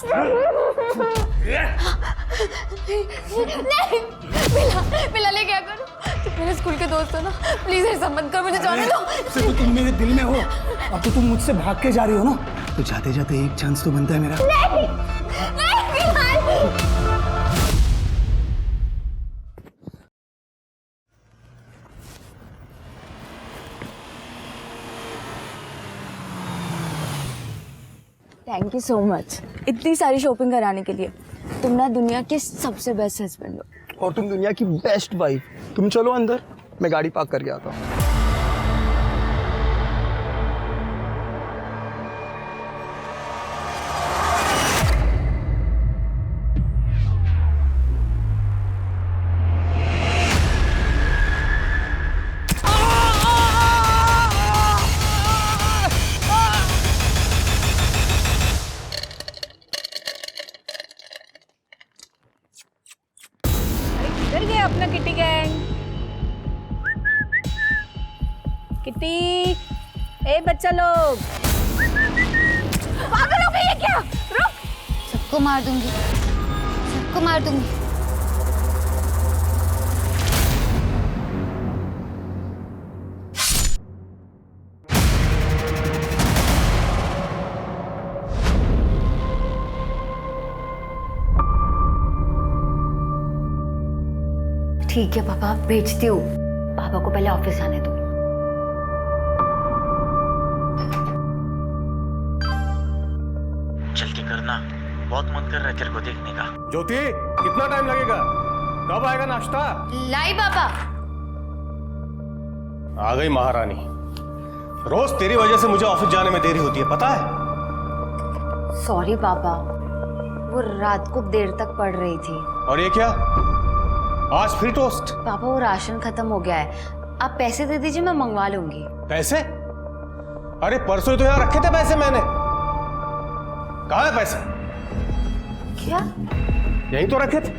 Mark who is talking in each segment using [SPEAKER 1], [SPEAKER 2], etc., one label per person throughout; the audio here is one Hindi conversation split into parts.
[SPEAKER 1] नहीं, मिला ले क्या करूं? तुम मेरे स्कूल के दोस्त हो ना, प्लीज ऐसा मत कर, मुझे जाने दो।
[SPEAKER 2] तो तुम मेरे दिल में हो, अब तो तुम मुझसे भाग के जा रही हो ना, तो जाते जाते एक चांस तो बनता है मेरा।
[SPEAKER 1] नहीं, Bilal. Thank you so much इतनी सारी शॉपिंग कराने के लिए। तुम ना दुनिया के सबसे बेस्ट हस्बैंड हो।
[SPEAKER 3] और तुम दुनिया की बेस्ट वाइफ। तुम चलो अंदर, मैं गाड़ी पार्क करके आता हूँ।
[SPEAKER 4] किधर गया अपना किटी गैंग? किटी, ए बच्चा लोग, पागल हो गई है क्या? रुक!
[SPEAKER 1] सबको मार दूंगी, सबको मार दूंगी। ठीक है पापा, भेजती हूँ। पापा को पहले ऑफिस आने दो।
[SPEAKER 5] जल्दी करना, बहुत मन कर रहा है तेरे को देखने का।
[SPEAKER 6] ज्योति, कितना टाइम लगेगा? कब आएगा नाश्ता?
[SPEAKER 1] लाई पापा।
[SPEAKER 6] आ गई महारानी। रोज तेरी वजह से मुझे ऑफिस जाने में देरी होती है, पता है?
[SPEAKER 1] सॉरी पापा, वो रात को देर तक पढ़ रही थी।
[SPEAKER 6] और ये क्या? आज फिर टोस्ट?
[SPEAKER 1] पापा वो राशन खत्म हो गया है, आप पैसे दे दीजिए, मैं मंगवा लूंगी।
[SPEAKER 6] पैसे? अरे परसों ही तो यहाँ रखे थे पैसे मैंने। कहाँ है पैसे?
[SPEAKER 1] क्या?
[SPEAKER 6] यहीं तो रखे थे।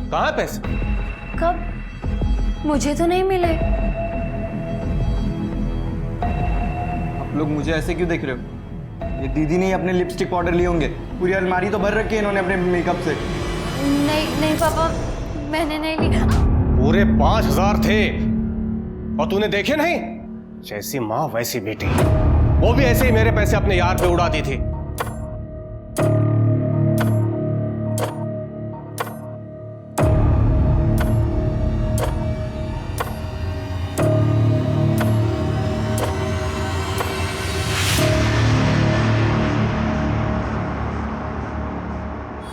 [SPEAKER 6] कहाँ है पैसे?
[SPEAKER 1] कब? मुझे तो नहीं मिले।
[SPEAKER 3] आप लोग मुझे ऐसे क्यों देख रहे हो? ये दीदी ने ही अपने लिपस्टिक पाउडर लिए होंगे। पूरी अलमारी तो भर रखी है इन्होंने अपने मेकअप से।
[SPEAKER 1] नहीं नहीं पापा, मैंने नहीं ली।
[SPEAKER 6] पूरे 5,000 थे और तूने देखे नहीं? जैसी माँ वैसी बेटी। वो भी ऐसे ही मेरे पैसे अपने यार पे उड़ाती थी।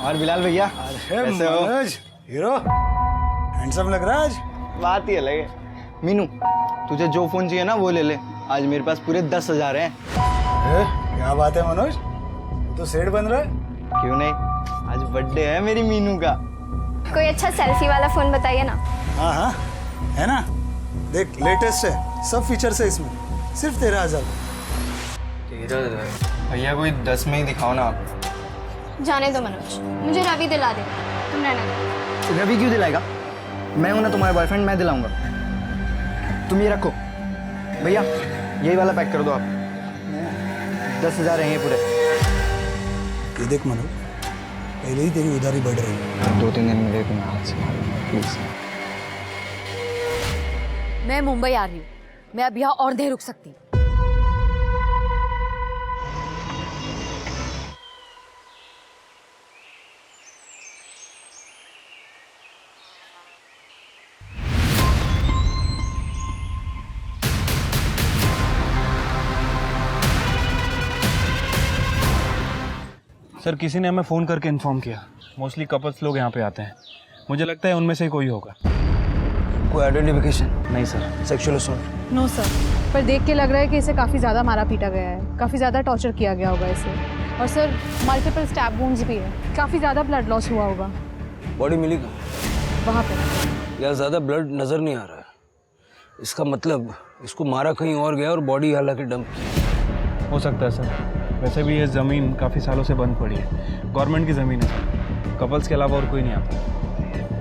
[SPEAKER 3] और बिलाल भैया,
[SPEAKER 2] अरे
[SPEAKER 3] कैसे हो?
[SPEAKER 2] मनोज, हीरो, हैंडसम लग रहा है आज।
[SPEAKER 3] बात ही अलग है। मीनू, तुझे जो फोन चाहिए ना वो ले ले। आज मेरे पास पूरे 10,000 हैं।
[SPEAKER 2] अरे, क्या बात है मनोज, तू तो सेठ बन रहा है।
[SPEAKER 3] क्यों नहीं, आज बर्थडे है मेरी मीनू का।
[SPEAKER 1] कोई अच्छा सेल्फी वाला फोन बताइए ना।
[SPEAKER 2] हाँ हाँ, है ना, देख लेटेस्ट है, सब फीचर्स है इसमें, सिर्फ 13,000।
[SPEAKER 3] 13,000? भैया कोई 10 में ही दिखाओ ना आप।
[SPEAKER 1] जाने दो मनोज, मुझे रवि दिला दे, तुम रहना दो।
[SPEAKER 3] रवि क्यों दिलाएगा? मैं हूं ना तुम्हारा बॉयफ्रेंड, मैं दिलाऊंगा। तुम ये रखो भैया, यही वाला पैक कर दो आप। 10,000 हैं ये पूरे।
[SPEAKER 2] ये देख मनोज, पहले ही तेरी उधारी बढ़ रही है।
[SPEAKER 3] 2-3 दिन में दे दूंगा हाथ से, प्लीज।
[SPEAKER 4] मैं मुंबई आ रही हूँ, मैं अब यहाँ और नहीं रुक सकती।
[SPEAKER 7] सर किसी ने हमें फ़ोन करके इन्फॉर्म किया। मोस्टली कपल्स लोग यहाँ पे आते हैं, मुझे लगता है उनमें से ही कोई होगा।
[SPEAKER 3] कोई आइडेंटिफिकेशन?
[SPEAKER 7] नहीं sir.
[SPEAKER 3] Sexual assault?
[SPEAKER 4] No sir, पर देख के लग रहा है कि इसे काफ़ी ज़्यादा मारा पीटा गया है, काफ़ी ज़्यादा टॉर्चर किया गया होगा इसे। और सर मल्टीपल स्टैब वुंड्स भी है, काफ़ी ज़्यादा ब्लड लॉस हुआ होगा।
[SPEAKER 8] बॉडी मिली कहाँ?
[SPEAKER 4] वहाँ पे
[SPEAKER 8] यार ज़्यादा ब्लड नज़र नहीं आ रहा है। इसका मतलब इसको मारा कहीं और गया और बॉडी हालांकि डंप की।
[SPEAKER 7] हो सकता है सर। वैसे भी ये ज़मीन काफ़ी सालों से बंद पड़ी है, गवर्नमेंट की ज़मीन है सर। कपल्स के अलावा और कोई नहीं आता।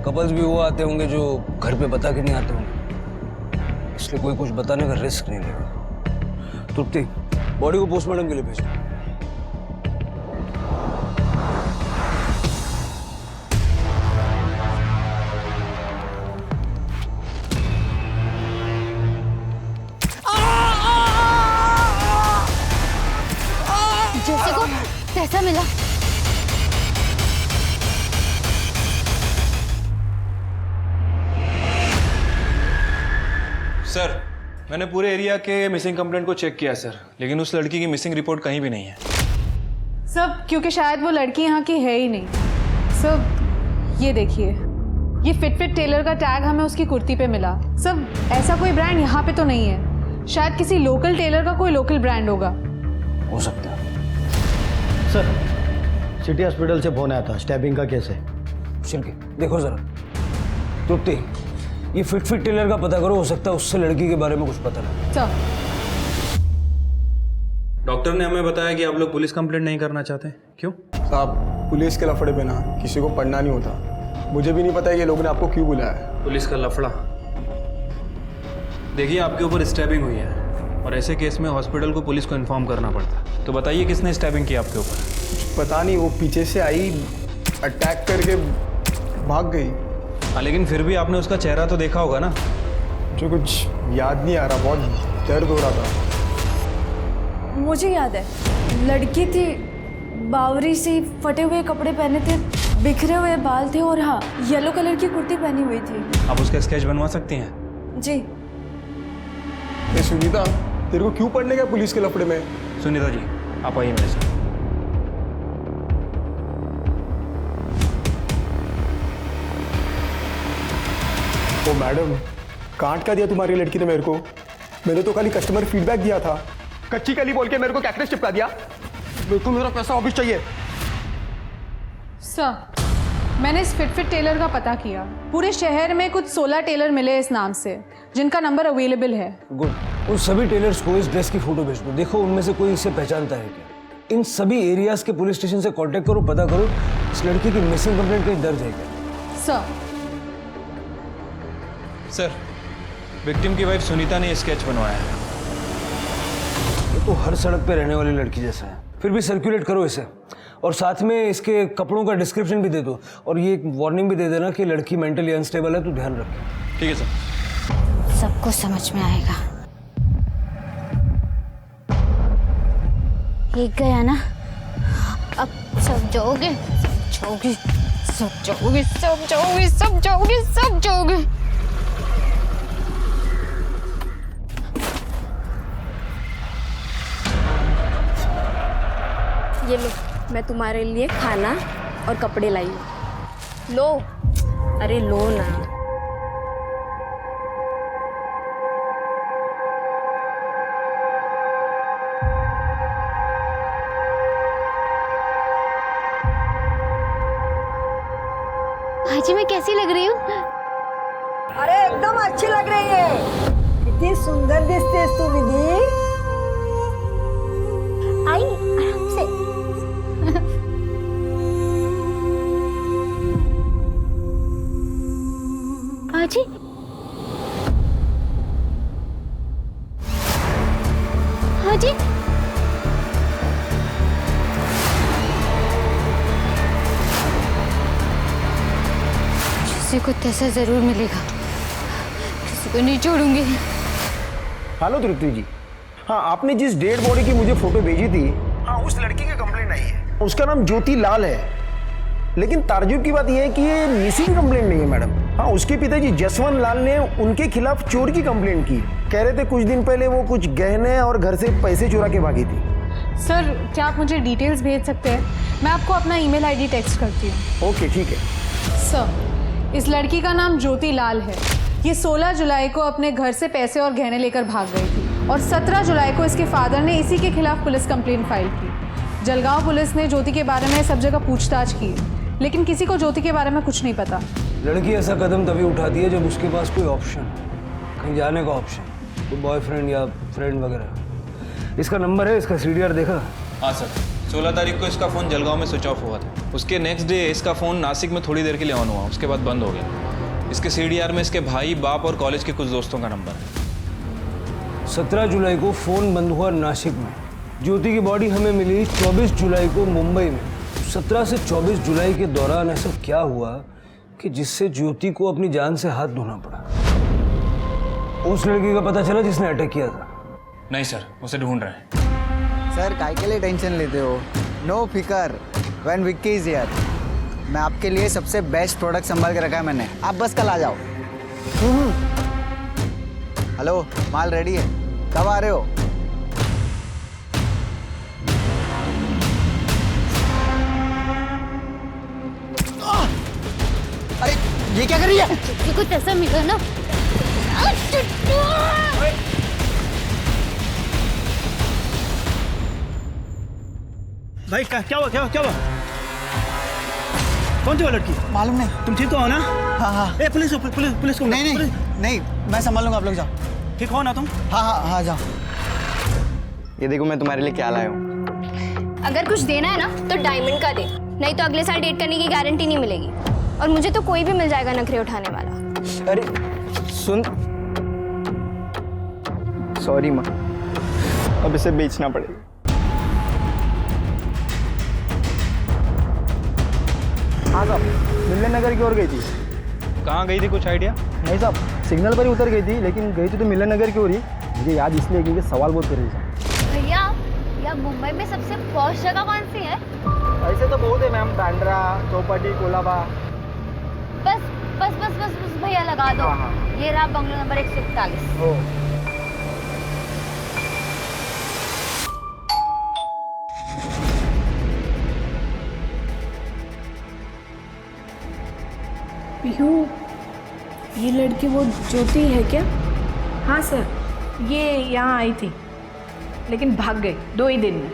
[SPEAKER 8] कपल्स भी वो आते होंगे जो घर पे बता के नहीं आते होंगे, इसलिए कोई कुछ बताने का रिस्क नहीं लेगा। तृप्ति, बॉडी को पोस्टमार्टम के लिए भेजो।
[SPEAKER 9] जैसे को पैसा मिला।
[SPEAKER 7] सर, मैंने पूरे एरिया के मिसिंग कंप्लेंट को चेक किया सर, लेकिन उस लड़की की मिसिंग रिपोर्ट कहीं भी नहीं है।
[SPEAKER 4] सब क्योंकि शायद वो लड़की यहाँ की है ही नहीं। सब ये देखिए, ये फिट टेलर का टैग हमें उसकी कुर्ती पे मिला। सब ऐसा कोई ब्रांड यहाँ पे तो नहीं है, शायद किसी लोकल टेलर का कोई लोकल ब्रांड होगा।
[SPEAKER 8] हो सकता है।
[SPEAKER 3] सर, सिटी हॉस्पिटल से फोन आया था, स्टैबिंग का केस है।
[SPEAKER 8] शिल्पी देखो जरा, तृप्ति ये फिट टेलर का पता करो, हो सकता है उससे लड़की के बारे में कुछ पता लगे।
[SPEAKER 4] चल।
[SPEAKER 7] डॉक्टर ने हमें बताया कि आप लोग पुलिस कंप्लेंट नहीं करना चाहते, क्यों?
[SPEAKER 10] साहब, पुलिस के लफड़े पे ना किसी को पढ़ना नहीं होता। मुझे भी नहीं पता ये लोगों ने आपको क्यों बुलाया है।
[SPEAKER 7] पुलिस का लफड़ा? देखिए, आपके ऊपर स्टैबिंग हुई है और ऐसे केस में हॉस्पिटल को पुलिस को इन्फॉर्म करना पड़ता है। तो बताइए किसने स्टैबिंग की आपके ऊपर?
[SPEAKER 10] पता नहीं, वो पीछे से आई, अटैक करके भाग गई।
[SPEAKER 7] हाँ, लेकिन फिर भी आपने उसका चेहरा तो देखा होगा ना?
[SPEAKER 10] मुझे कुछ याद नहीं आ रहा, बहुत दर्द हो रहा था।
[SPEAKER 1] मुझे याद है, लड़की थी, बावरी सी, फटे हुए कपड़े पहने थे, बिखरे हुए बाल थे और हाँ, येलो कलर की कुर्ती पहनी हुई थी।
[SPEAKER 7] आप उसका स्केच बनवा सकती हैं?
[SPEAKER 1] जी।
[SPEAKER 10] ये सुनीता, तेरे को क्यों पढ़ने गया पुलिस के लफड़े में?
[SPEAKER 7] सुनीता जी, आप आइए मेरे साथ।
[SPEAKER 10] ओ मैडम, कांट का दिया तुम्हारी लड़की ने मेरे को। मैंने तो खाली कस्टमर फीडबैक दिया था। कच्ची कली बोल के मेरे को कैक्रेस चिपका दिया। मेरे को मेरा पैसा वापस चाहिए।
[SPEAKER 4] सर, मैंने इस फिट टेलर का पता किया। पूरे शहर में कुछ 16 टेलर मिले इस नाम से, जिनका नंबर अवेलेबल है।
[SPEAKER 8] गुड। उन सभी टेलर्स को इस ड्रेस की फोटो भेज दो, देखो उनमें से कोई इसे पहचानता है क्या। इन सभी एरियाज के पुलिस स्टेशन से कांटेक्ट करो, पता करो इस लड़की की मिसिंग कंप्लेंट कहीं दर्ज है क्या।
[SPEAKER 7] सर, विक्टिम की वाइफ सुनीता ने स्केच बनवाया है।
[SPEAKER 8] ये तो हर सड़क पे रहने वाली लड़की जैसा है। फिर भी सर्कुलेट करो इसे, और साथ में इसके कपड़ों का डिस्क्रिप्शन भी दे दो, और ये एक वार्निंग भी दे देना कि लड़की मेंटली अनस्टेबल है, तो ध्यान रखें।
[SPEAKER 7] ठीक है सर।
[SPEAKER 9] सबको समझ में आएगा। एक गया ना, अब सब जाओगे, सब जाओगे, सब जाओगे, सब जाओगे, सब जाओगे, सब जाओगे।
[SPEAKER 1] ये लो, मैं तुम्हारे लिए खाना और कपड़े लाई हूँ। लो। अरे लो ना।
[SPEAKER 9] भाजी मैं कैसी लग रही हूँ?
[SPEAKER 11] अरे एकदम अच्छी लग रही है। कितनी सुंदर दिखतेस तू दीदी।
[SPEAKER 9] आई आराम से। भाजी भाजी किसी को तैसा जरूर मिलेगा, किसी को नहीं छोड़ूंगी।
[SPEAKER 3] हेलो तृप्ति जी, हाँ आपने जिस डेड बॉडी की मुझे फोटो भेजी थी, हाँ उस लड़की की कंप्लेंट आई है। उसका नाम ज्योति लाल है, लेकिन ताज्जुब की बात यह है कि ये मिसिंग कंप्लेंट नहीं है मैडम। हाँ, उसके पिताजी जसवंत लाल ने उनके खिलाफ चोर की कंप्लेंट की। कह रहे थे कुछ दिन पहले वो कुछ गहने और घर से पैसे चुरा के भागी थी।
[SPEAKER 4] सर, क्या आप मुझे डिटेल्स भेज सकते हैं? मैं आपको अपना ईमेल आईडी टेक्स्ट करती हूँ।
[SPEAKER 3] ओके ठीक है।
[SPEAKER 4] सर, इस लड़की का नाम ज्योति लाल है। ये 16 जुलाई को अपने घर से पैसे और गहने लेकर भाग गई थी और 17 जुलाई को इसके फादर ने इसी के खिलाफ पुलिस कंप्लेंट फाइल की। जलगांव पुलिस ने ज्योति के बारे में सब जगह पूछताछ की, लेकिन किसी को ज्योति के बारे में कुछ नहीं पता।
[SPEAKER 8] लड़की ऐसा कदम तभी उठाती है जब उसके पास कोई ऑप्शन, कहीं जाने का ऑप्शन, कोई बॉयफ्रेंड या फ्रेंड वगैरह। इसका नंबर है, इसका सीडीआर देखा?
[SPEAKER 7] हाँ सर, 16 तारीख को इसका फ़ोन जलगांव में स्विच ऑफ हुआ था। उसके नेक्स्ट डे इसका फ़ोन नासिक में थोड़ी देर के लिए ऑन हुआ, उसके बाद बंद हो गया। इसके सीडीआर में इसके भाई, बाप और कॉलेज के कुछ दोस्तों का नंबर है।
[SPEAKER 8] 17 जुलाई को फ़ोन बंद हुआ नासिक में। ज्योति की बॉडी हमें मिली 24 जुलाई को मुंबई में। 17 से 24 जुलाई के दौरान ऐसा क्या हुआ कि जिससे ज्योति को अपनी जान से हाथ धोना पड़ा? उस लड़की का पता चला जिसने अटैक किया था?
[SPEAKER 7] नहीं सर, उसे ढूंढ रहे हैं।
[SPEAKER 12] सर काय के लिए टेंशन लेते हो? नो फिकर, व्हेन विक्की इज हियर। मैं आपके लिए सबसे बेस्ट प्रोडक्ट संभाल के रखा है मैंने, आप बस कल आ जाओ। हेलो, माल रेडी है, कब आ रहे हो? अरे ये क्या कर रही है?
[SPEAKER 9] किसी को ऐसा मिला ना।
[SPEAKER 10] भाई क्या हुआ कौन थी वो लड़की?
[SPEAKER 12] मालूम नहीं।
[SPEAKER 10] तुम ठीक तो हो ना?
[SPEAKER 12] हाँ हाँ।
[SPEAKER 10] ए पुलिस को
[SPEAKER 12] नहीं, मैं संभाल लूंगा, आप लोग जाओ।
[SPEAKER 10] ठीक हो ना तुम?
[SPEAKER 12] हाँ जाओ। ये देखो मैं तुम्हारे लिए क्या लाया हूँ।
[SPEAKER 9] अगर कुछ देना है ना तो डायमंड का दे, नहीं तो अगले साल डेट करने की गारंटी नहीं मिलेगी। और मुझे तो कोई भी मिल जाएगा नखरे उठाने वाला।
[SPEAKER 12] अरे सुन, सॉरी माँ, अब इसे बेचना पड़ेगा। हाँ साहब, मिलन नगर की ओर गई थी।
[SPEAKER 7] कहाँ गई थी, कुछ आइडिया?
[SPEAKER 12] नहीं साहब, सिग्नल पर ही उतर गई थी, लेकिन गई थी तो मिलन नगर की ओर ही। मुझे याद इसलिए क्योंकि सवाल बहुत कर रही थी।
[SPEAKER 9] भैया, या मुंबई में सबसे पॉश जगह कौन सी है?
[SPEAKER 12] ऐसे तो बहुत है मैम, बांद्रा, चौपाटी, कोलाबा।
[SPEAKER 9] बस भैया लगा दो। ये रहा बंगलो नंबर 141।
[SPEAKER 1] पिहू, ये लड़की वो ज्योति है क्या?
[SPEAKER 4] हाँ सर, ये यहाँ आई थी लेकिन भाग गई 2 ही दिन में।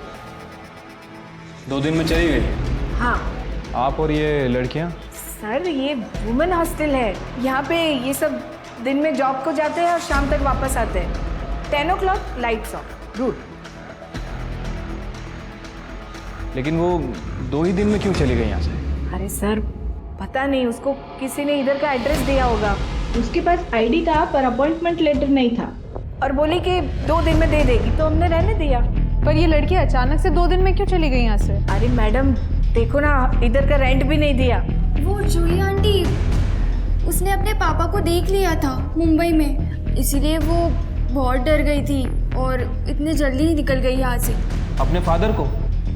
[SPEAKER 7] 2 दिन में चली गई?
[SPEAKER 4] हाँ
[SPEAKER 7] आप और ये लड़कियाँ?
[SPEAKER 4] सर, ये वुमेन हॉस्टल है। यहाँ पे ये सब दिन में जॉब को जाते हैं और शाम तक वापस आते हैं। 10 o'clock लाइट्स ऑफ। गुड।
[SPEAKER 7] लेकिन वो 2 ही दिन में क्यों चली गई यहाँ से?
[SPEAKER 4] अरे सर, पता नहीं, उसको किसी ने इधर का एड्रेस दिया होगा। उसके पास आईडी था पर अपॉइंटमेंट लेटर नहीं था, और बोली कि 2 दिन में दे देगी, तो हमने रहने दिया। पर ये लड़की अचानक से 2 दिन में क्यों चली गई यहाँ से? अरे मैडम देखो ना, इधर का रेंट भी नहीं दिया।
[SPEAKER 1] वो जूही आंटी, उसने अपने पापा को देख लिया था मुंबई में, इसीलिए वो बहुत डर गई थी और इतनी जल्दी ही निकल गई यहाँ से।
[SPEAKER 7] अपने फादर को?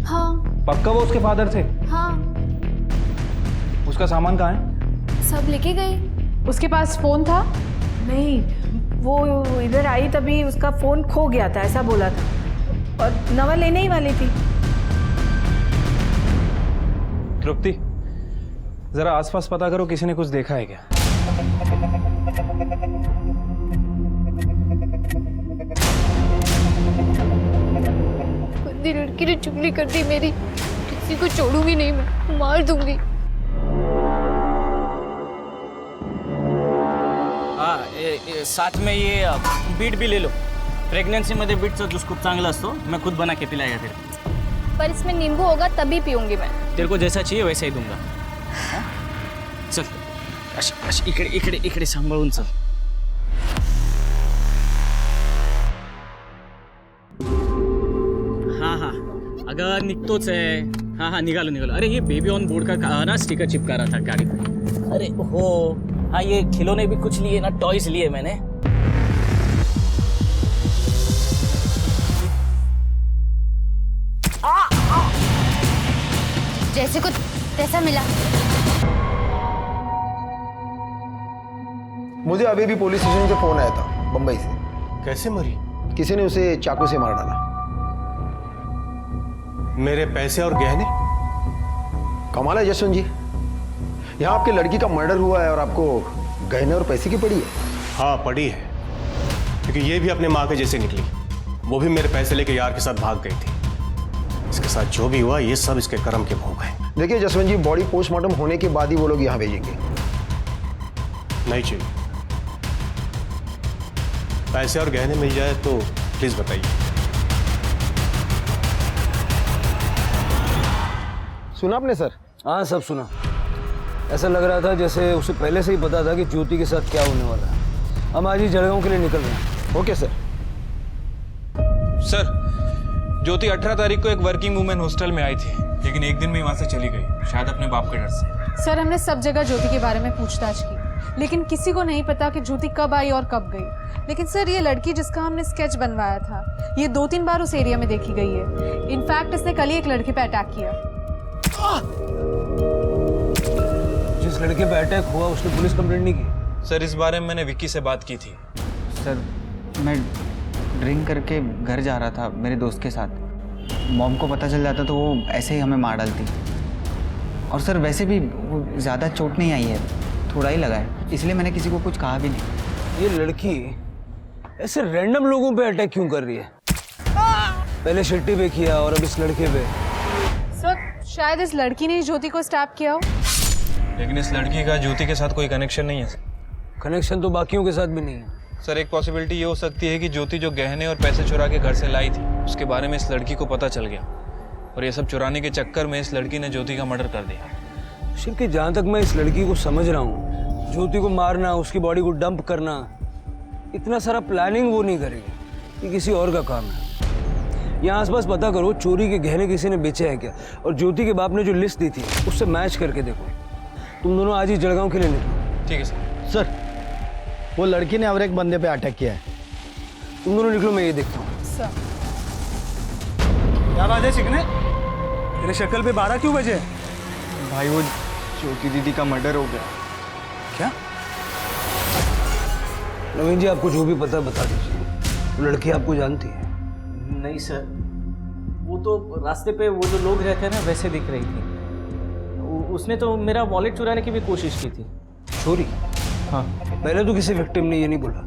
[SPEAKER 1] हाँ।
[SPEAKER 7] पक्का वो उसके फादर थे?
[SPEAKER 1] हाँ।
[SPEAKER 7] उसका सामान कहाँ है?
[SPEAKER 1] सब लेके गए।
[SPEAKER 4] उसके पास फोन था? नहीं, वो इधर आई तभी उसका फोन खो गया था, ऐसा बोला था, और नवा लेने ही वाली थी।
[SPEAKER 7] तृप्ति, जरा आसपास पता करो, किसी ने कुछ देखा है क्या?
[SPEAKER 9] गंदी लड़की ने चुगली कर दी मेरी, किसी को छोड़ूंगी नहीं, मैं मार दूंगी।
[SPEAKER 5] साथ में ये बीट भी ले लो, प्रेग्नेंसीमध्ये बीटचा ज्यूस खूप चांगला असतो, मैं खुद बना के पिलाएगा तेरे।
[SPEAKER 9] पर इसमें नींबू होगा तभी पीऊंगी मैं।
[SPEAKER 5] तेरे को जैसा चाहिए वैसा ही दूंगा। चल, अशी इकडे सांभाळून चल। हाँ, अगर निघतोच आहे। हाँ, निघालो। अरे ये बेबी ऑन बोर्ड का ना स्टिकर चिपका रहा था गाड़ी पे। अरे हो, हाँ, ये खिलौने भी कुछ लिए ना, टॉयज लिए मैंने।
[SPEAKER 9] जैसे कुछ तैसा मिला।
[SPEAKER 3] मुझे अभी भी पुलिस स्टेशन से फोन आया था बंबई से।
[SPEAKER 6] कैसे मरी?
[SPEAKER 3] किसी ने उसे चाकू से मार डाला।
[SPEAKER 6] मेरे पैसे और गहने?
[SPEAKER 3] कमाल है जसवंत जी, यहाँ आपके लड़की का मर्डर हुआ है और आपको गहने और पैसे की पड़ी है।
[SPEAKER 6] हाँ, पड़ी है, क्योंकि ये भी अपने माँ के जैसे निकली। वो भी मेरे पैसे लेके यार के साथ भाग गई थी। इसके साथ जो भी हुआ, ये सब इसके कर्म के भोग है।
[SPEAKER 3] देखिए जसवंत जी, बॉडी पोस्टमार्टम होने के बाद ही वो लोग यहाँ भेजेंगे।
[SPEAKER 6] नहीं चाहिए। पैसे और गहने मिल जाए तो प्लीज बताइए।
[SPEAKER 3] सुना आपने सर?
[SPEAKER 8] हाँ, सब सुना। ऐसा लग रहा था जैसे उसे पहले से ही पता था कि ज्योति के साथ क्या होने वाला है। हम आज ही जलगांव के लिए निकल रहे हैं।
[SPEAKER 3] Okay sir.
[SPEAKER 7] सर, ज्योति 18 तारीख को एक वर्किंग वुमेन हॉस्टल में आई थी, लेकिन एक दिन में वहां से चली गई, शायद अपने बाप के डर से।
[SPEAKER 4] सर, हमने सब जगह ज्योति के बारे में पूछताछ की, लेकिन किसी को नहीं पता कि ज्योति कब आई और कब गई। लेकिन सर, ये लड़की जिसका हमने स्केच बनवाया था, ये 2-3 बार उस एरिया में देखी गई है। इनफैक्ट इसने कल ही एक लड़की पे अटैक किया।
[SPEAKER 8] जिस लड़के पे अटैक हुआ उसने पुलिस कंप्लेंट नहीं की?
[SPEAKER 7] सर, इस बारे में मैंने विक्की से बात की थी।
[SPEAKER 12] सर, मैं ड्रिंक करके घर जा रहा था मेरे दोस्त के साथ। मॉम को पता चल जाता तो वो ऐसे ही हमें मार डालती। और सर वैसे भी वो ज़्यादा चोट नहीं आई है, थोड़ा ही लगा है, इसलिए मैंने किसी को कुछ कहा भी नहीं।
[SPEAKER 8] ये लड़की ऐसे रैंडम लोगों पे अटैक क्यों कर रही है? पहले शिट्टी पे किया और अब इस लड़के पे।
[SPEAKER 4] सर, शायद इस लड़की ने ज्योति को स्टैप किया हो।
[SPEAKER 7] लेकिन इस लड़की का ज्योति के साथ कोई कनेक्शन नहीं है।
[SPEAKER 8] कनेक्शन तो बाकियों के साथ भी नहीं है।
[SPEAKER 7] सर, एक पॉसिबिलिटी ये हो सकती है कि ज्योति जो गहने और पैसे चुरा के घर से लाई थी, उसके बारे में इस लड़की को पता चल गया और ये सब चुराने के चक्कर में इस लड़की ने ज्योति का मर्डर कर दिया।
[SPEAKER 8] शिल्पी, जहाँ तक मैं इस लड़की को समझ रहा हूँ, ज्योति को मारना, उसकी बॉडी को डंप करना, इतना सारा प्लानिंग वो नहीं करेगी। ये किसी और का काम है। यहाँ आसपास पता करो चोरी के गहने किसी ने बेचे हैं क्या, और ज्योति के बाप ने जो लिस्ट दी थी उससे मैच करके देखो। तुम दोनों आज ही जलगांव के लिए निकलो।
[SPEAKER 7] ठीक है सर।
[SPEAKER 10] सर, वो लड़की ने और एक बंदे पे अटैक किया है।
[SPEAKER 8] तुम दोनों निकलो, मैं ये देखता हूँ।
[SPEAKER 2] क्या बात है चिकने, तेरे शक्ल पे 12 क्यों बजे?
[SPEAKER 12] भाई वो ज्योति दीदी का मर्डर हो गया।
[SPEAKER 2] क्या?
[SPEAKER 8] नवीन जी, आपको जो भी पता बता दीजिए। वो लड़की आपको जानती है?
[SPEAKER 5] नहीं सर, वो तो रास्ते पे वो जो लोग रहते हैं ना, वैसे दिख रही थी। उसने तो मेरा वॉलेट चुराने की भी कोशिश की थी।
[SPEAKER 8] चोरी?
[SPEAKER 5] हाँ।
[SPEAKER 8] पहले तो किसी विक्टिम ने ये नहीं बोला।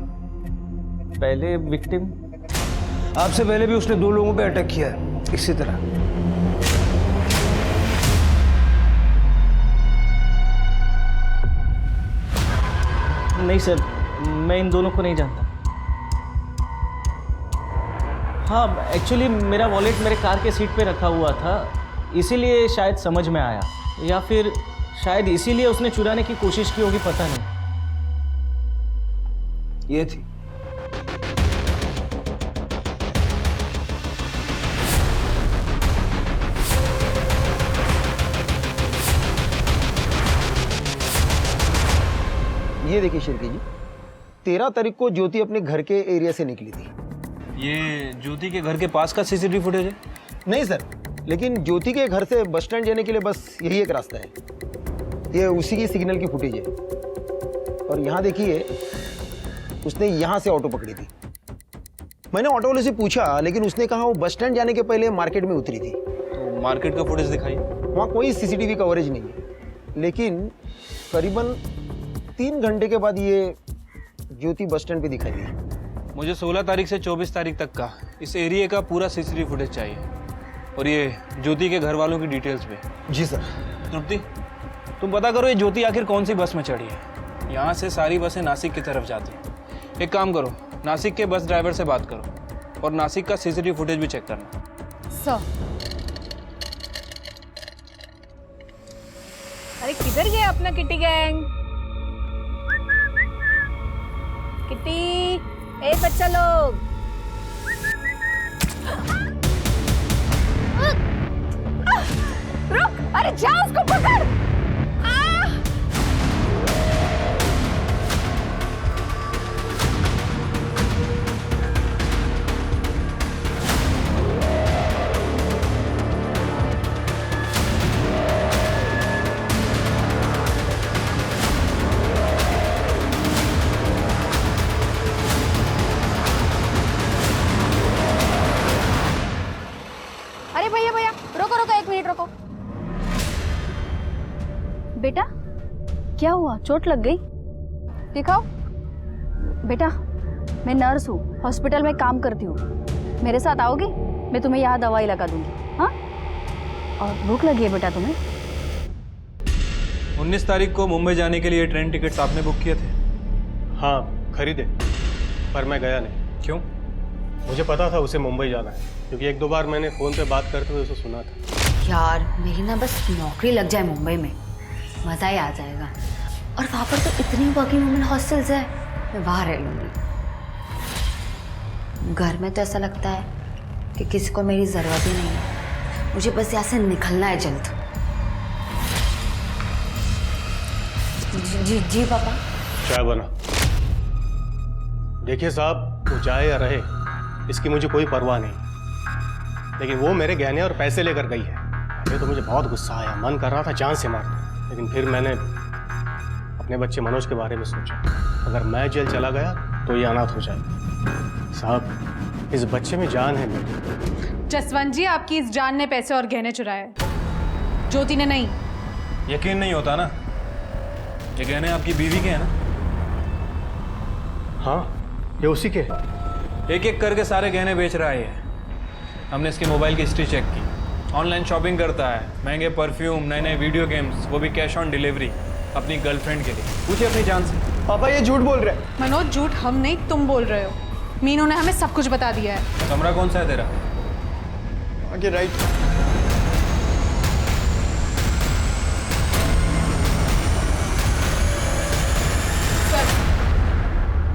[SPEAKER 5] पहले विक्टिम?
[SPEAKER 8] आपसे पहले भी उसने 2 लोगों पे अटैक किया है इसी तरह।
[SPEAKER 5] नहीं सर, मैं इन दोनों को नहीं जानता। हाँ, एक्चुअली मेरा वॉलेट मेरे कार के सीट पे रखा हुआ था, इसीलिए शायद समझ में आया, या फिर शायद इसीलिए उसने चुराने की कोशिश की होगी, पता नहीं।
[SPEAKER 8] ये थी।
[SPEAKER 3] ये देखिए शिल्पी जी, 13 तारीख को ज्योति अपने घर के एरिया से निकली थी।
[SPEAKER 7] ये ज्योति के घर के पास का सीसीटीवी फुटेज है?
[SPEAKER 3] नहीं सर, लेकिन ज्योति के घर से बस स्टैंड जाने के लिए बस यही एक रास्ता है। ये उसी की सिग्नल की फुटेज है। और यहाँ देखिए, उसने यहाँ से ऑटो पकड़ी थी। मैंने ऑटो वाले से पूछा, लेकिन उसने कहा वो बस स्टैंड जाने के पहले मार्केट में उतरी थी।
[SPEAKER 7] तो मार्केट का फुटेज दिखाइए।
[SPEAKER 3] वहाँ कोई सीसीटीवी कवरेज नहीं है, लेकिन करीबन 3 घंटे के बाद ये ज्योति बस स्टैंड पे दिखाई दी।
[SPEAKER 7] मुझे 16 तारीख से 24 तारीख तक का इस एरिया का पूरा सीसीटीवी फुटेज चाहिए, और ये ज्योति के घर वालों की डिटेल्स भी।
[SPEAKER 3] जी सर।
[SPEAKER 7] तृप्ति, तुम पता करो ये ज्योति आखिर कौन सी बस में चढ़ी है। यहाँ से सारी बसें नासिक की तरफ जाती हैं। एक काम करो, नासिक के बस ड्राइवर से बात करो और नासिक का सीसीटीवी फुटेज भी चेक करना।
[SPEAKER 4] सर, अरे किधर गया अपना किटी गैंग? किटी, ए बच्चा लोग,
[SPEAKER 9] रुक, अरे जा उसको पकड़। अरे भैया भैया, रोको रोको, 1 मिनट रोको। बेटा, क्या हुआ? चोट लग गई? दिखाओ। बेटा, मैं नर्स हूँ, हॉस्पिटल में काम करती हूँ। मेरे साथ आओगे? मैं तुम्हें यहाँ दवाई लगा दूंगी। हाँ? और भूख लगी है बेटा तुम्हें?
[SPEAKER 7] 19 तारीख को मुंबई जाने के लिए ट्रेन टिकट्स आपने बुक किए थे?
[SPEAKER 6] हाँ, खरीदे, पर मैं गया नहीं।
[SPEAKER 7] क्यों?
[SPEAKER 6] मुझे पता था उसे मुंबई जाना है, क्योंकि 1-2 बार मैंने फ़ोन पे बात करते हुए उसे सुना था।
[SPEAKER 13] यार, मेरी ना बस नौकरी लग जाए मुंबई में, मज़ा ही आ जाएगा। और वहाँ पर तो इतनी वर्किंग वुमेन हॉस्टल्स है, मैं वहाँ रह लूँगी। घर में तो ऐसा लगता है कि किसी को मेरी ज़रूरत ही नहीं है। मुझे बस यहाँ से निकलना है जल्द। जी जी पापा।
[SPEAKER 6] चाय बना। देखिए साहब, वो जाए या रहे इसकी मुझे कोई परवाह नहीं, लेकिन वो मेरे गहने और पैसे लेकर गई है। ये तो मुझे बहुत गुस्सा आया, मन कर रहा था जान से मार दूं, लेकिन फिर मैंने अपने बच्चे मनोज के बारे में सोचा। अगर मैं जेल चला गया तो ये अनाथ हो जाएगा। साहब, इस बच्चे में जान है मेरी।
[SPEAKER 4] जसवंत जी, आपकी इस जान ने पैसे और गहने चुराए, ज्योति ने नहीं।
[SPEAKER 7] यकीन नहीं होता ना, ये गहने आपकी बीवी के हैं ना?
[SPEAKER 6] हाँ, ये उसी के।
[SPEAKER 7] एक एक करके सारे गहने बेच रहा है ये। हमने इसके मोबाइल की हिस्ट्री चेक की, ऑनलाइन शॉपिंग करता है, महंगे परफ्यूम, नए नए वीडियो गेम्स, वो भी कैश ऑन डिलीवरी अपनी गर्लफ्रेंड के लिए। पूछिए अपनी जान से।
[SPEAKER 10] पापा ये झूठ बोल रहे हैं।
[SPEAKER 4] मनोज, झूठ हम नहीं, तुम बोल रहे हो। मीनू ने हमें सब कुछ बता दिया है।
[SPEAKER 7] कमरा कौन सा है तेरा?
[SPEAKER 10] आगे राइट।
[SPEAKER 4] सर,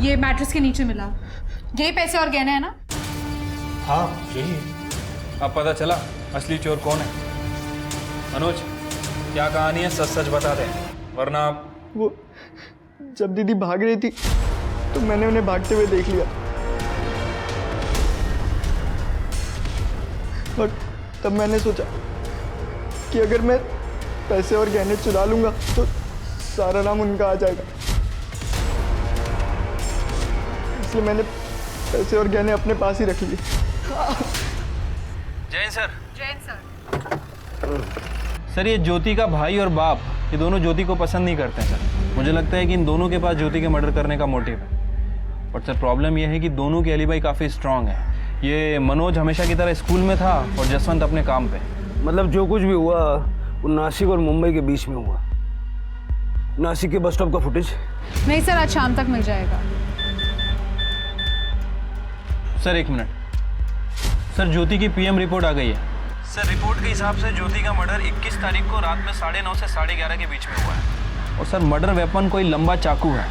[SPEAKER 4] ये मैट्रेस के नीचे मिला, यही पैसे और गहने हैं ना?
[SPEAKER 6] हाँ यही है।
[SPEAKER 7] अब पता चला असली चोर कौन है। मनोज, क्या कहानी है, सच सच बता दे, वरना
[SPEAKER 10] वो जब दीदी भाग रही थी तो मैंने उन्हें भागते हुए देख लिया, और तब मैंने सोचा कि अगर मैं पैसे और गहने चुरा लूंगा तो सारा नाम उनका आ जाएगा, इसलिए मैंने पैसे और गहने अपने पास ही रख लिए।
[SPEAKER 7] Jain sir.
[SPEAKER 4] Jain sir.
[SPEAKER 7] Sir, ये ज्योति का भाई और बाप, ये दोनों ज्योति को पसंद नहीं करते हैं सर। मुझे लगता है कि इन दोनों के पास ज्योति के मर्डर करने का मोटिव है। बट सर, प्रॉब्लम ये है कि दोनों की एलिबाई काफ़ी स्ट्रांग है। ये मनोज हमेशा की तरह स्कूल में था और जसवंत अपने काम पे।
[SPEAKER 8] मतलब जो कुछ भी हुआ वो नासिक और मुंबई के बीच में हुआ। नासिक के बस स्टॉप का फुटेज
[SPEAKER 4] नहीं सर, आज शाम तक मिल जाएगा।
[SPEAKER 7] सर एक मिनट सर, ज्योति की पीएम रिपोर्ट आ गई है सर। रिपोर्ट के हिसाब से ज्योति का मर्डर 21 तारीख को रात में 9:30 से 11:30 के बीच में हुआ है। और सर, मर्डर वेपन कोई लंबा चाकू है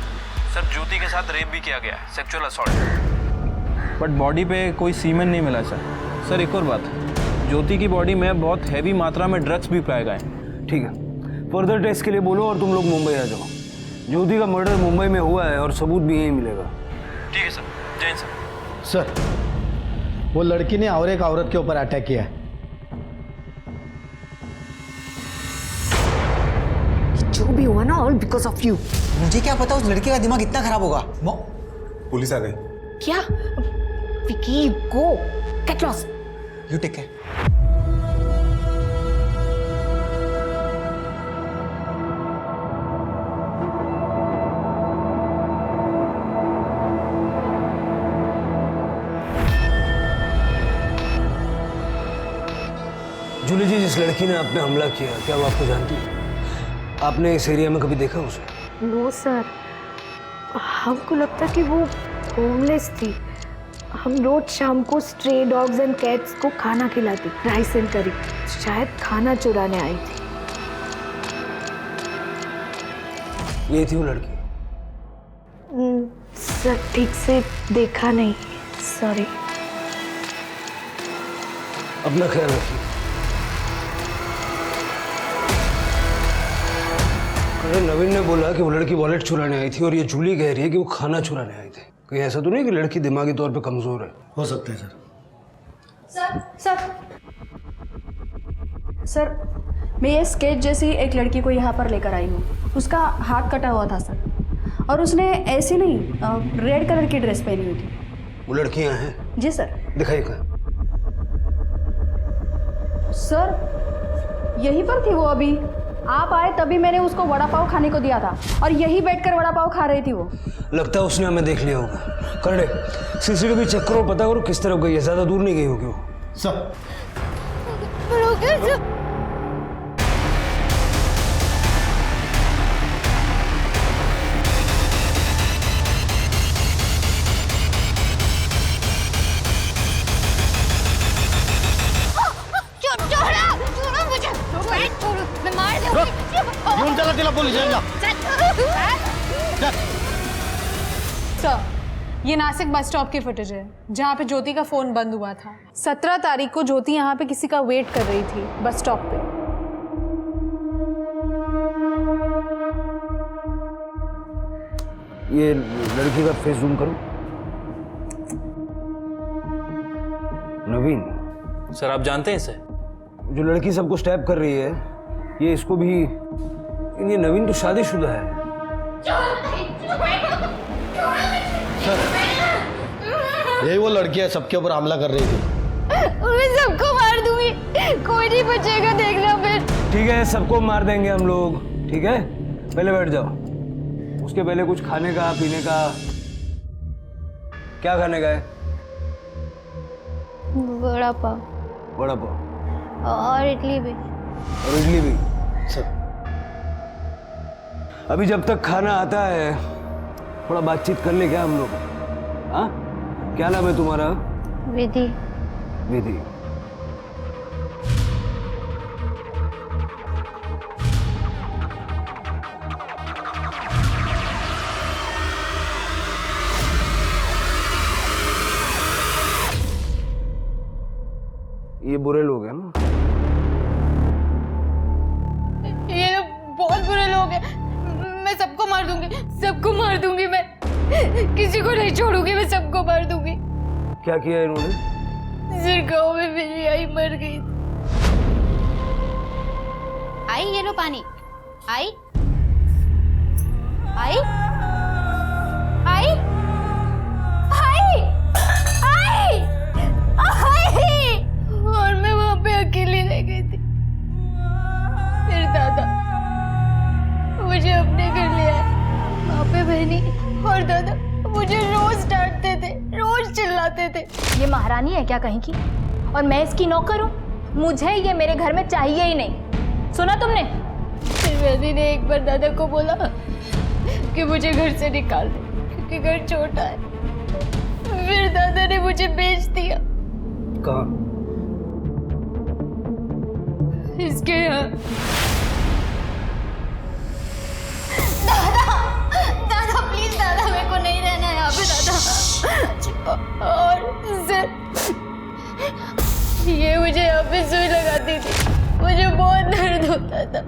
[SPEAKER 7] सर। ज्योति के साथ रेप भी किया गया है, सेक्सुअल असॉल्ट। बट बॉडी पे कोई सीमेन नहीं मिला सर। सर एक और बात, ज्योति की बॉडी में बहुत हैवी मात्रा में ड्रग्स भी पाए गए।
[SPEAKER 8] ठीक है, फर्दर टेस्ट के लिए बोलो और तुम लोग मुंबई आ जाओ। ज्योति का मर्डर मुंबई में हुआ है और सबूत भी यहीं मिलेगा।
[SPEAKER 7] ठीक है सर। जैन सर।
[SPEAKER 14] सर, वो लड़की ने और एक औरत के ऊपर अटैक किया है।
[SPEAKER 11] जो भी हुआ ना, ऑल बिकॉज ऑफ यू।
[SPEAKER 12] मुझे क्या पता उस लड़के का दिमाग इतना खराब होगा।
[SPEAKER 14] पुलिस आ गई।
[SPEAKER 11] क्या? Vicky, go get lost.
[SPEAKER 12] You take care.
[SPEAKER 8] Julie ji, जिस लड़की ने आप पे हमला किया, क्या वो आपको जानती है? आपने इस एरिया में कभी देखा उसे?
[SPEAKER 15] नो सर, हमको लगता कि वो होमलेस थी। हम रोज शाम को स्ट्रे डॉग्स एंड कैट्स को खाना खिलाती, राइस एंड करी। शायद खाना चुराने आई थी।
[SPEAKER 8] ये थी वो लड़की?
[SPEAKER 15] सर ठीक से देखा नहीं, सॉरी।
[SPEAKER 8] अपना ख्याल रखिए। अरे नवीन ने बोला कि वो लड़की वॉलेट चुराने आई थी और ये जूली कह रही है कि वो खाना चुराने आई थी। कहीं ऐसा तो नहीं कि लड़की दिमागी तौर पे कमजोर है?
[SPEAKER 14] हो सकता है सर।
[SPEAKER 9] सर, मैं ये स्केच जैसी एक लड़की को यहाँ पर लेकर आई हूँ। उसका हाथ कटा हुआ था सर, और उसने ऐसी नहीं रेड कलर की ड्रेस पहनी हुई थी।
[SPEAKER 8] वो लड़कियाँ हैं?
[SPEAKER 9] जी सर।
[SPEAKER 8] दिखाइए कहाँ?
[SPEAKER 9] सर यहीं पर थी वो। अभी आप आए तभी मैंने उसको वड़ा पाव खाने को दिया था, और यहीं बैठकर वड़ा पाव खा रही थी वो।
[SPEAKER 8] लगता है उसने हमें देख लिया होगा। करड़े, सीसीटीवी चेक करो, पता करो किस तरफ गई है। ज्यादा दूर नहीं गई होगी वो।
[SPEAKER 14] सर
[SPEAKER 4] घेऊन चला तिला पोलीस स्टेशनला। सर, ये नासिक बस स्टॉप की फुटेज है जहाँ पे ज्योति का फोन बंद हुआ था। 17 तारीख को ज्योति यहाँ पे किसी का वेट कर रही थी बस स्टॉप पे।
[SPEAKER 8] ये लड़की का फेस जूम करो। नवीन
[SPEAKER 7] सर आप जानते हैं इसे?
[SPEAKER 8] जो लड़की सबको स्टैप कर रही है ये इसको भी, ये नवीन तो शादीशुदा है।
[SPEAKER 14] यही वो लड़की है सबके ऊपर हमला कर रही थी।
[SPEAKER 15] मैं सबको मार दूंगी, कोई नहीं बचेगा, देखना फिर।
[SPEAKER 8] ठीक है सबको मार देंगे हम लोग, ठीक है पहले बैठ जाओ। उसके पहले कुछ खाने का पीने का, क्या खाने का है?
[SPEAKER 15] बड़ा पाव
[SPEAKER 8] बड़ा पाव
[SPEAKER 15] और इडली भी।
[SPEAKER 8] और इडली भी। सब अभी जब तक खाना आता है थोड़ा बातचीत कर ले क्या हम लोग? हाँ क्या नाम है तुम्हारा?
[SPEAKER 15] विधि।
[SPEAKER 8] विधि। ये बुरे लोग हैं ना?
[SPEAKER 1] ये बहुत बुरे लोग हैं। मैं सबको मार दूंगी, सबको मार दूंगी। मैं किसी को नहीं छोड़ूंगी, मैं सबको मार दूंगी।
[SPEAKER 8] क्या किया इन्होंने?
[SPEAKER 1] सिर गाँव में मेरी आई मर गई।
[SPEAKER 13] आई ये लो पानी। आई आई आई
[SPEAKER 1] आई आई आई। और मैं वहां पे अकेली रह गई थी। फिर दादा मुझे अपने घर ले आए। वहां पे बहनी और दादा मुझे रोज डांटते थे, रोज चिल्लाते थे।
[SPEAKER 9] ये महारानी है क्या कहीं की? और मैं इसकी नौकर हूँ? मुझे ये मेरे घर में चाहिए ही नहीं। सुना तुमने?
[SPEAKER 1] फिर बहनी ने एक बार दादा को बोला कि मुझे घर से निकाल दे क्योंकि घर छोटा है। फिर दादा ने मुझे बेच दिया।
[SPEAKER 8] कहाँ?
[SPEAKER 1] इसके यहाँ। दादा दादा प्लीज दादा, मेरे को नहीं रहना है यहाँ पे दादा। और सर ये मुझे यहाँ पे सुई लगाती थी, मुझे बहुत दर्द होता था।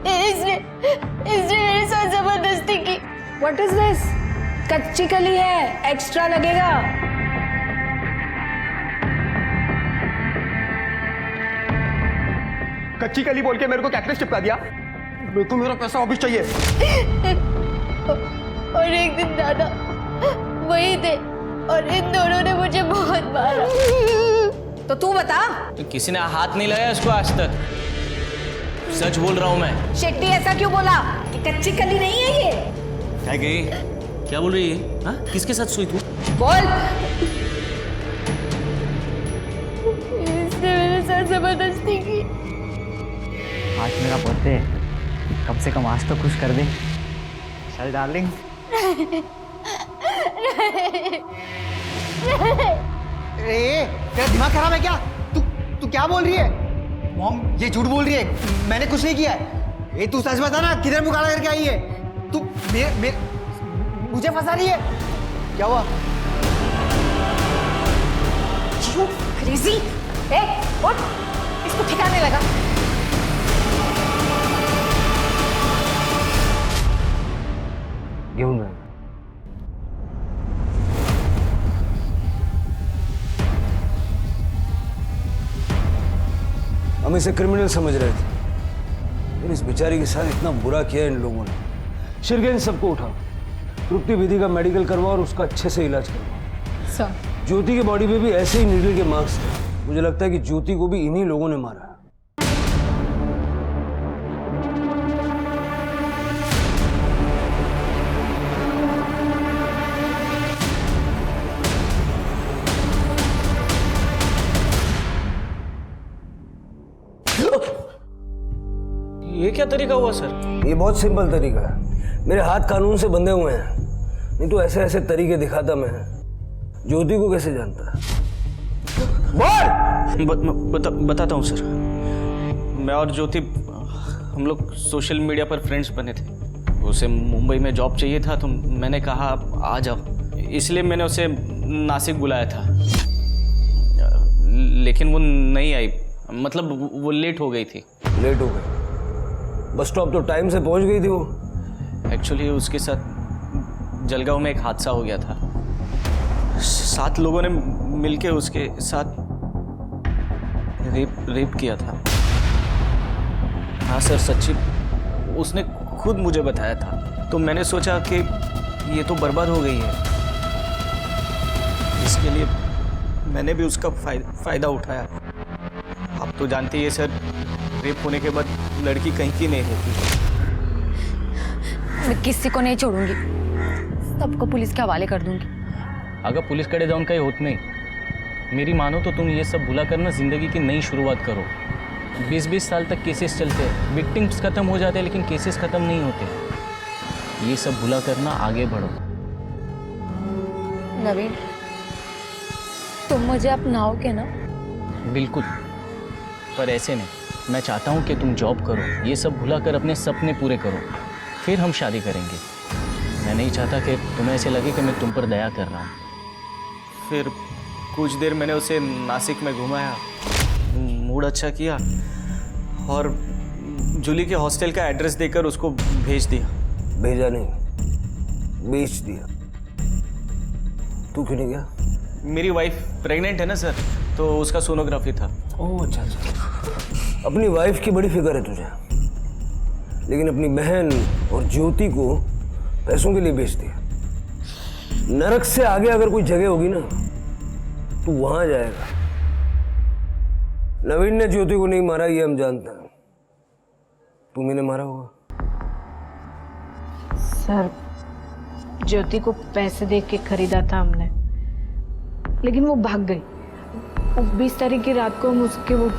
[SPEAKER 1] इसने मेरे साथ जबरदस्ती की।
[SPEAKER 15] What is this? कच्ची कली है, एक्स्ट्रा लगेगा।
[SPEAKER 10] कच्ची कली बोल के मेरे को कैक्टस चिपका दिया। मेरे को मेरा पैसा वापस चाहिए।
[SPEAKER 1] और एक दिन दादा वही थे और इन दोनों ने मुझे बहुत मारा।
[SPEAKER 15] तो तू बता।
[SPEAKER 5] तो किसी ने हाथ नहीं लगाया इसको आज तक। सच बोल रहा हूँ मैं।
[SPEAKER 15] शेट्टी ऐसा क्यों बोला कि कच्ची कली नहीं है ये?
[SPEAKER 5] क्या गई? क्या बोल रही है? हाँ किसके साथ सोई तू?
[SPEAKER 15] बोल।
[SPEAKER 1] इसने मेरे साथ जबरदस्ती की।
[SPEAKER 12] आज मेरा बर्थडे है, कम से कम आज तो खुश कर दे। चल डार्लिंग।
[SPEAKER 16] तेरा दिमाग खराब है क्या? तू क्या बोल रही है? मॉम ये झूठ बोल रही है, मैंने कुछ नहीं किया है। ये तू सच बता ना, किधर मुंह काला करके आई है? तू मुझे फंसा रही है? क्या हुआ?
[SPEAKER 15] क्रेजी। ए, उठ, इसको ठिकाने लगा।
[SPEAKER 8] घेऊन जा। हम इसे क्रिमिनल समझ रहे थे, लेकिन इस बेचारी के साथ इतना बुरा किया इन लोगों ने। शिरगेन सबको उठा, तृप्ति विधि का मेडिकल करवा और उसका अच्छे से इलाज करवा।
[SPEAKER 4] सर
[SPEAKER 8] ज्योति के बॉडी पे भी ऐसे ही नीडल के मार्क्स थे। मुझे लगता है कि ज्योति को भी इन्हीं लोगों ने मारा।
[SPEAKER 5] ये क्या तरीका हुआ सर?
[SPEAKER 8] ये बहुत सिंपल तरीका है। मेरे हाथ कानून से बंधे हुए हैं, नहीं तो ऐसे ऐसे तरीके दिखाता मैं। ज्योति को कैसे जानता है?
[SPEAKER 5] बताता हूँ सर। मैं और ज्योति हम लोग सोशल मीडिया पर फ्रेंड्स बने थे। उसे मुंबई में जॉब चाहिए था तो मैंने कहा आ जाओ, इसलिए मैंने उसे नासिक बुलाया था। लेकिन वो नहीं आई, मतलब वो लेट हो गई थी।
[SPEAKER 8] लेट हो गई? बस स्टॉप तो टाइम से पहुंच गई थी वो।
[SPEAKER 5] एक्चुअली उसके साथ जलगांव में एक हादसा हो गया था। 7 लोगों ने मिलके उसके साथ रेप किया था। हाँ सर, सच्ची, उसने खुद मुझे बताया था। तो मैंने सोचा कि ये तो बर्बाद हो गई है, इसके लिए मैंने भी उसका फायदा उठाया। आप तो जानते ही है सर, रेप होने के बाद लड़की कहीं की नहीं रहती।
[SPEAKER 13] मैं किसी को नहीं छोड़ूंगी, सबको पुलिस के हवाले कर दूंगी।
[SPEAKER 5] अगर पुलिस कड़े जाऊन काही होत नहीं, मेरी मानो तो तुम ये सब भुला करना जिंदगी की नई शुरुआत करो। 20-20 साल तक केसेस चलते हैं, विक्टिम्स खत्म हो जाते हैं लेकिन केसेस खत्म नहीं होते। ये सब भुला करना, आगे बढ़ो।
[SPEAKER 13] नवीन, तुम मुझे अपनाओगे ना?
[SPEAKER 5] बिल्कुल, पर ऐसे नहीं। मैं चाहता हूँ कि तुम जॉब करो, ये सब भुला कर अपने सपने पूरे करो, फिर हम शादी करेंगे। मैं नहीं चाहता कि तुम्हें ऐसे लगे कि मैं तुम पर दया कर रहा हूँ। फिर कुछ देर मैंने उसे नासिक में घुमाया, मूड अच्छा किया और जूली के हॉस्टल का एड्रेस देकर उसको भेज दिया।
[SPEAKER 8] भेजा नहीं, बेच दिया। तू क्यों नहीं गया?
[SPEAKER 5] मेरी वाइफ प्रेग्नेंट है ना सर, तो उसका सोनोग्राफी था।
[SPEAKER 8] ओह अच्छा अच्छा। अपनी वाइफ की बड़ी फिक्र है तुझे, लेकिन अपनी बहन और ज्योति को पैसों के लिए बेच दिया। नरक से आगे अगर कोई जगह होगी ना तो वहां जाएगा। नवीन ने ज्योति को नहीं मारा, ये हम जानते हैं। तुम इन्हें मारा होगा।
[SPEAKER 15] सर, ज्योति को पैसे दे के खरीदा था हमने, लेकिन वो भाग गई। 20 तारीख की रात को हम उसके वो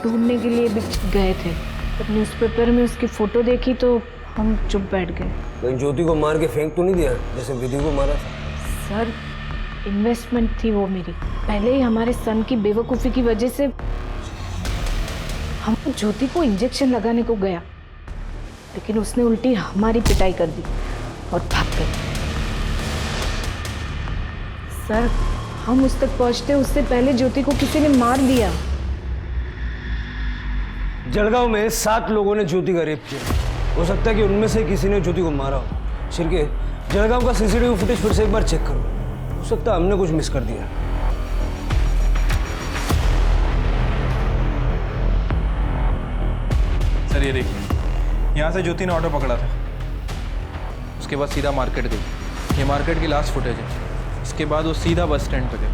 [SPEAKER 15] ढूंढने के लिए भी गए थे। जब न्यूज़पेपर में उसकी फोटो देखी तो हम चुप बैठ गए।
[SPEAKER 8] कहीं ज्योति को मार के फेंक तो नहीं दिया जैसे विधि को मारा था?
[SPEAKER 15] सर, इन्वेस्टमेंट थी वो मेरी। पहले ही हमारे सन की बेवकूफ़ी की वजह से हम ज्योति को इंजेक्शन लगाने को गया, लेकिन उसने उल्टी हमारी पिटाई कर दी और भाग गई। सर, हम उस तक पहुंचते उससे पहले ज्योति को किसी ने मार दिया।
[SPEAKER 8] जलगांव में 7 लोगों ने ज्योति का रेप किया। हो सकता है कि उनमें से किसी ने ज्योति को मारा हो। शिरके, जलगांव का सीसीटीवी फुटेज फिर से एक बार चेक करो। हो सकता है हमने कुछ मिस कर दिया।
[SPEAKER 7] सर ये देखिए, यहाँ से ज्योति ने ऑटो पकड़ा था, उसके बाद सीधा मार्केट गई। ये मार्केट की लास्ट फुटेज है। इसके बाद वो सीधा बस स्टैंड पे गई।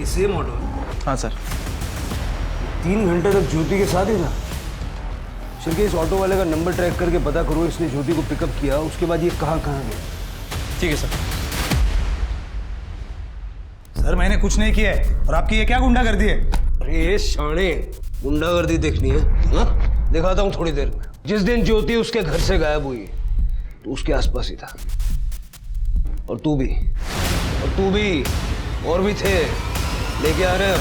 [SPEAKER 8] ये सेम ऑटो?
[SPEAKER 7] हाँ सर।
[SPEAKER 8] 3 घंटे तक ज्योति के साथ ही था। शिरके, इस ऑटो वाले का नंबर ट्रैक करके पता करो इसने ज्योति को पिकअप किया, उसके बाद ये कहाँ गया।
[SPEAKER 7] ठीक है सर।
[SPEAKER 2] सर, मैंने कुछ नहीं किया है और आपकी ये क्या गुंडागर्दी है?
[SPEAKER 8] अरे ये शाणे, गुंडागर्दी देखनी है? हाँ, दिखाता हूँ थोड़ी देर में। जिस दिन ज्योति उसके घर से गायब हुई तो उसके आसपास ही था। और तू भी, और भी थे। लेके आ रहे हैं।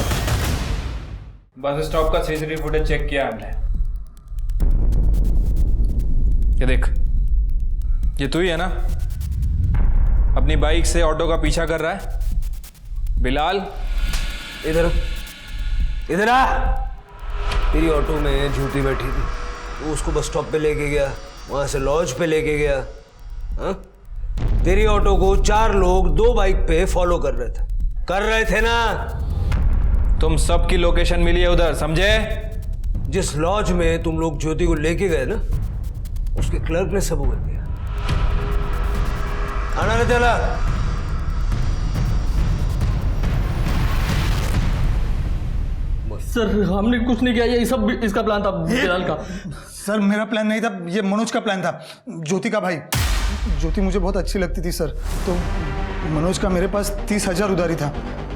[SPEAKER 7] बस स्टॉप का सीसीटीवी फुटेज चेक किया हमने। ये देख, ये तू ही है ना अपनी बाइक से ऑटो का पीछा कर रहा है? बिलाल,
[SPEAKER 8] इधर आ। तेरी ऑटो में ज्योति बैठी थी, वो उसको बस स्टॉप पे लेके गया, वहां से लॉज पे लेके गया। हाँ? तेरी ऑटो को 4 लोग 2 बाइक पे फॉलो कर रहे थे ना?
[SPEAKER 7] तुम सबकी लोकेशन मिली है उधर, समझे?
[SPEAKER 8] जिस लॉज में तुम लोग ज्योति को लेके गए ना, उसके क्लर्क ने सब उगल दिया। आना रे चला।
[SPEAKER 14] सर, हमने कुछ नहीं किया, ये सब इसका प्लान था, बिलाल का।
[SPEAKER 2] सर, मेरा प्लान नहीं था, ये मनोज का प्लान था, ज्योति का भाई। ज्योति मुझे बहुत अच्छी लगती थी सर, तो मनोज का मेरे पास 30,000 उधारी था,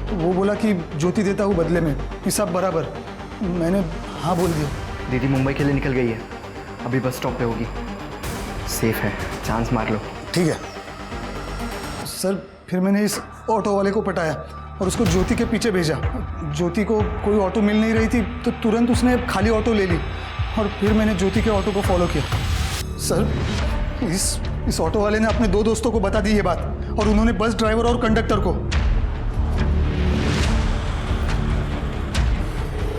[SPEAKER 2] तो वो बोला कि ज्योति देता हूँ बदले में, हिसाब बराबर। मैंने हाँ बोल दिया।
[SPEAKER 16] दीदी मुंबई के लिए निकल गई है, अभी बस स्टॉप पे होगी। सेफ है, चांस मार लो।
[SPEAKER 2] ठीक है सर। फिर मैंने इस ऑटो वाले को पटाया और उसको ज्योति के पीछे भेजा। ज्योति को कोई ऑटो मिल नहीं रही थी, तो तुरंत उसने खाली ऑटो ले ली और फिर मैंने ज्योति के ऑटो को फॉलो किया। सर, इस ऑटो वाले ने अपने 2 दोस्तों को बता दी ये बात, और उन्होंने बस ड्राइवर और कंडक्टर को।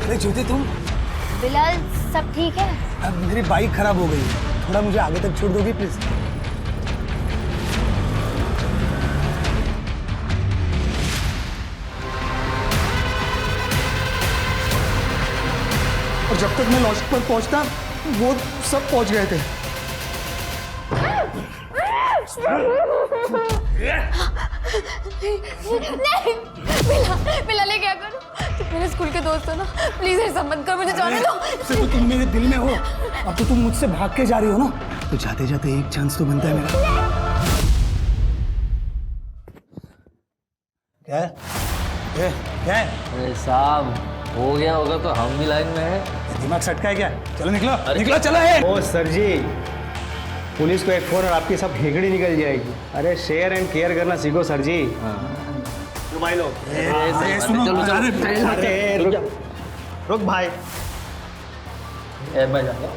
[SPEAKER 8] अरे ज्योति,
[SPEAKER 13] बिलाल सब ठीक है?
[SPEAKER 8] अब मेरी बाइक खराब हो गई है, थोड़ा मुझे आगे तक छोड़ दोगे प्लीज?
[SPEAKER 2] और जब तक मैं लॉज पर पहुंचता वो सब पहुंच गए थे।
[SPEAKER 1] नहीं बिलाल ये क्या करूं? तुम मेरे स्कूल के दोस्त हो ना, प्लीज ऐसा मत कर, मुझे जाने दो।
[SPEAKER 8] से तो तुम मेरे दिल में हो, अब तो तुम मुझसे भाग के जा रही हो ना, तो जाते जाते एक चांस तो बनता है मेरा। क्या है? क्या है?
[SPEAKER 17] अरे साहब हो गया होगा तो हम भी लाइन में हैं।
[SPEAKER 8] दिमाग सटका है क्या? चलो निकलो निकलो, चलो है।
[SPEAKER 3] ओ सर जी, पुलिस को एक फोन और आपकी सब हेगड़ी निकल जाएगी। अरे शेयर एंड केयर करना सीखो सर जी। तो भाई लोग रुक भाई।
[SPEAKER 17] मैं जाऊंगा,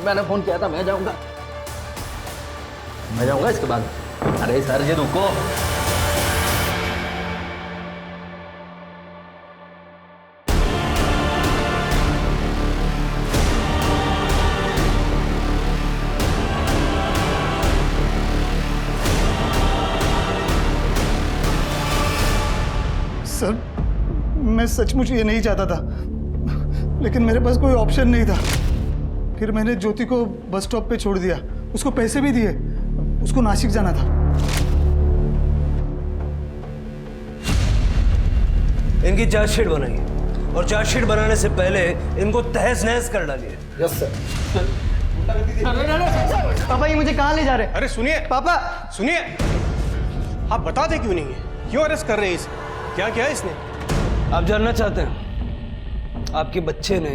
[SPEAKER 17] मैंने फोन किया था, मैं जाऊंगा इसके बाद। अरे सर जी रुको।
[SPEAKER 2] सर मैं सचमुच ये नहीं चाहता था, लेकिन मेरे पास कोई ऑप्शन नहीं था। फिर मैंने ज्योति को बस स्टॉप पे छोड़ दिया, उसको पैसे भी दिए, उसको नासिक जाना था।
[SPEAKER 8] इनकी चार्जशीट बनाइए और चार्जशीट बनाने से पहले इनको तहस नहस कर डालिए।
[SPEAKER 10] Yes sir. पापा ये मुझे कहाँ ले जा रहे हैं?
[SPEAKER 6] अरे सुनिए
[SPEAKER 10] पापा
[SPEAKER 6] सुनिए, आप बताते क्यों नहीं है? क्यों अरेस्ट कर रहे हैं इसे? क्या किया इसने?
[SPEAKER 8] आप जानना चाहते हैं? आपके बच्चे ने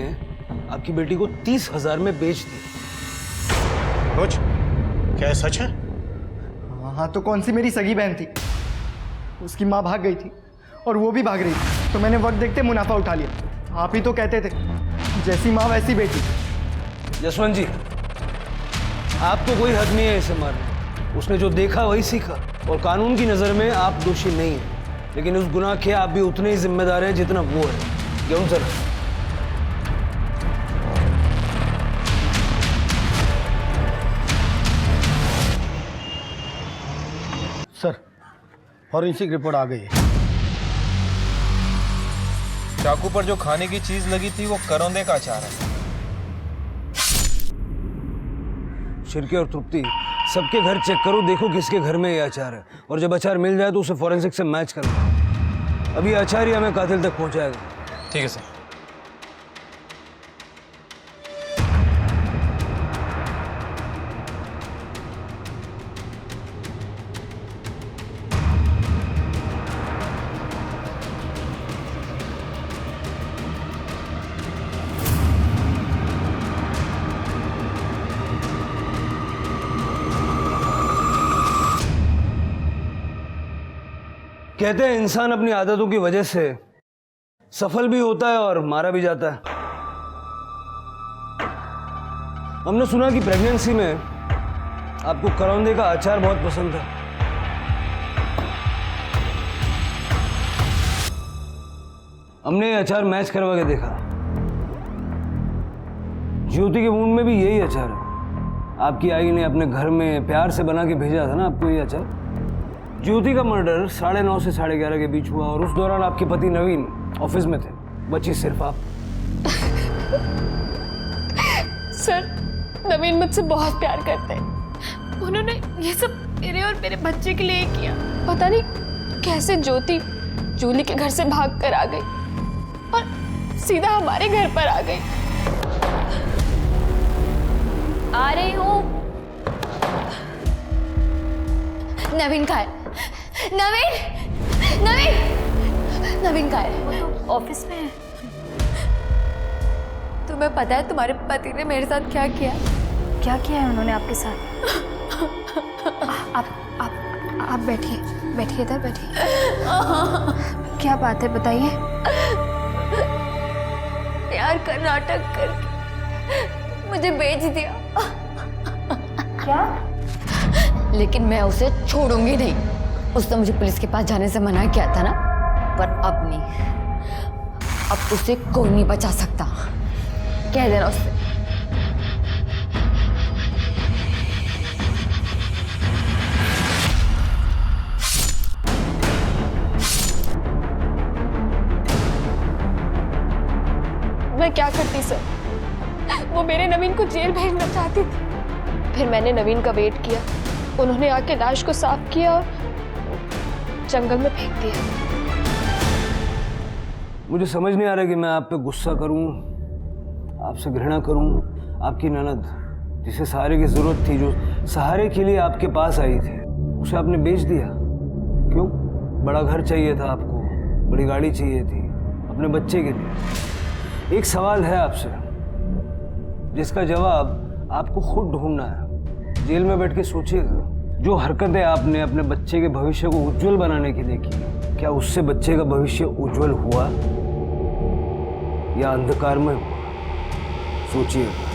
[SPEAKER 8] आपकी बेटी को 30,000 में बेच दी।
[SPEAKER 6] रोज क्या सच है?
[SPEAKER 10] हाँ तो कौन सी मेरी सगी बहन थी, उसकी माँ भाग गई थी और वो भी भाग रही थी, तो मैंने वक्त देखते मुनाफा उठा लिया। आप ही तो कहते थे जैसी माँ वैसी बेटी।
[SPEAKER 8] जसवंत जी, आपको कोई हक नहीं है इसे मारने। उसने जो देखा वही सीखा, और कानून की नजर में आप दोषी नहीं हैं, लेकिन उस गुनाह के आप भी उतने ही जिम्मेदार हैं जितना वो है। क्यों सर?
[SPEAKER 14] सर फॉरेंसिक रिपोर्ट आ गई है।
[SPEAKER 7] चाकू पर जो खाने की चीज लगी थी वो करौंदे का अचार है।
[SPEAKER 8] शिरके और तृप्ति सबके घर चेक करो, देखो किसके घर में ये अचार है, और जब अचार मिल जाए तो उसे फॉरेंसिक से मैच करना। अभी अचार ही हमें कातिल तक पहुंचाएगा।
[SPEAKER 7] ठीक है सर।
[SPEAKER 8] कहते हैं इंसान अपनी आदतों की वजह से सफल भी होता है और मारा भी जाता है। हमने सुना कि प्रेगनेंसी में आपको करौंदे का अचार बहुत पसंद था। हमने ये अचार मैच करवा के देखा, ज्योति के मुंह में भी यही अचार है। आपकी आई ने अपने घर में प्यार से बना के भेजा था ना आपको ये अचार। ज्योति का मर्डर 9:30 से 11:30 के बीच हुआ, और उस दौरान आपके पति नवीन ऑफिस में थे, बची सिर्फ आप।
[SPEAKER 1] सर नवीन मुझसे बहुत प्यार करते हैं, उन्होंने ये सब मेरे और मेरे बच्चे के लिए किया। पता नहीं कैसे ज्योति जूली के घर से भाग कर आ गई और सीधा हमारे घर पर आ गई।
[SPEAKER 13] आ रही हूँ।
[SPEAKER 1] नवीन कहाँ है? नवीन नवीन नवीन कहाँ है?
[SPEAKER 13] ऑफिस में है।
[SPEAKER 1] तुम्हें पता है तुम्हारे पति ने मेरे साथ क्या किया?
[SPEAKER 9] क्या किया है उन्होंने आपके साथ? आप बैठिए, बैठिए इधर बैठिए। क्या बात है बताइए।
[SPEAKER 1] प्यार का नाटक करके मुझे बेच दिया।
[SPEAKER 9] क्या?
[SPEAKER 13] लेकिन मैं उसे छोड़ूंगी नहीं। उसने मुझे पुलिस के पास जाने से मना किया था ना, पर अब नहीं। अब उसे कोई नहीं बचा सकता।
[SPEAKER 1] कह देना उससे। मैं क्या करती सर, वो मेरे नवीन को जेल भेजना चाहती थी। फिर मैंने नवीन का वेट किया, उन्होंने आके लाश को साफ किया और जंगल में फेंक दिया।
[SPEAKER 8] मुझे समझ नहीं आ रहा कि मैं आप पे गुस्सा करूं, आपसे घृणा करूं। आपकी ननद जिसे सहारे की जरूरत थी, जो सहारे के लिए आपके पास आई थी, उसे आपने बेच दिया। क्यों? बड़ा घर चाहिए था आपको, बड़ी गाड़ी चाहिए थी अपने बच्चे के लिए। एक सवाल है आपसे जिसका जवाब आपको खुद ढूंढना है। जेल में बैठ के सोचिएगा, जो हरकतें आपने अपने बच्चे के भविष्य को उज्जवल बनाने के लिए की, क्या उससे बच्चे का भविष्य उज्जवल हुआ या अंधकार में हुआ? सोचिएगा।